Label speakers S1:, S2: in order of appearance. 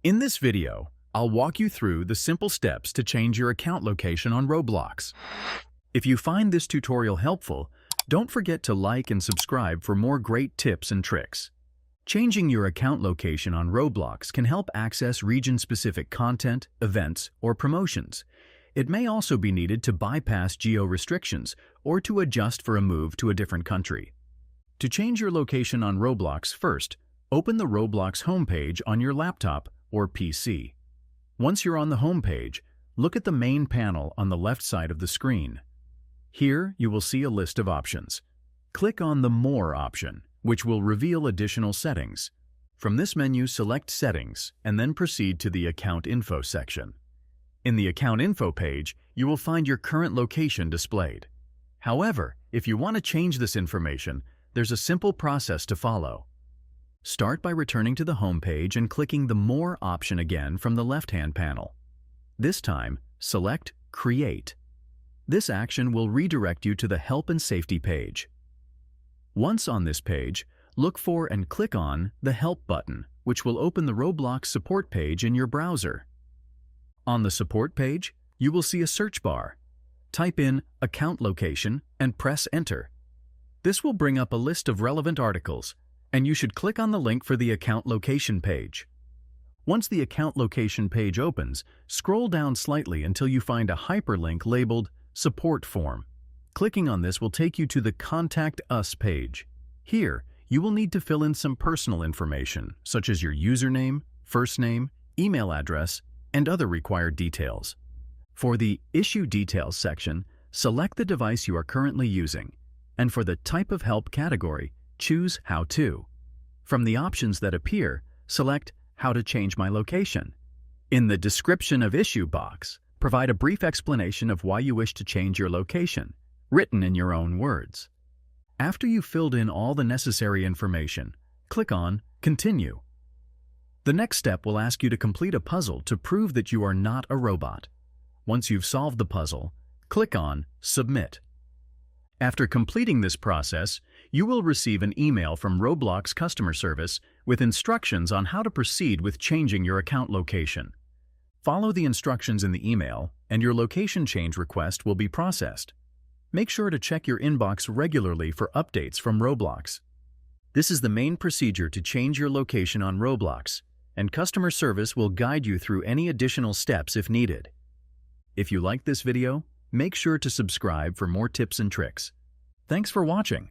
S1: In this video, I'll walk you through the simple steps to change your account location on Roblox. If you find this tutorial helpful, don't forget to like and subscribe for more great tips and tricks. Changing your account location on Roblox can help access region-specific content, events, or promotions. It may also be needed to bypass geo-restrictions or to adjust for a move to a different country. To change your location on Roblox, first, open the Roblox homepage on your laptop or PC. Once you're on the homepage, look at the main panel on the left side of the screen. Here, you will see a list of options. Click on the More option, which will reveal additional settings. From this menu, select Settings and then proceed to the Account Info section. In the Account Info page, you will find your current location displayed. However, if you want to change this information, there's a simple process to follow. Start by returning to the home page and clicking the More option again from the left-hand panel. This time, select Create. This action will redirect you to the Help and Safety page. Once on this page, look for and click on the Help button, which will open the Roblox support page in your browser. On the support page, you will see a search bar. Type in Account Location and press Enter. This will bring up a list of relevant articles, and you should click on the link for the Account Location page. Once the Account Location page opens, scroll down slightly until you find a hyperlink labeled Support Form. Clicking on this will take you to the Contact Us page. Here, you will need to fill in some personal information, such as your username, first name, email address, and other required details. For the Issue Details section, select the device you are currently using, and for the Type of Help category, choose How To. From the options that appear, select How to Change My Location. In the Description of Issue box, provide a brief explanation of why you wish to change your location, written in your own words. After you've filled in all the necessary information, click on Continue. The next step will ask you to complete a puzzle to prove that you are not a robot. Once you've solved the puzzle, click on Submit. After completing this process, you will receive an email from Roblox customer service with instructions on how to proceed with changing your account location. Follow the instructions in the email, and your location change request will be processed. Make sure to check your inbox regularly for updates from Roblox. This is the main procedure to change your location on Roblox, and customer service will guide you through any additional steps if needed. If you liked this video, make sure to subscribe for more tips and tricks. Thanks for watching.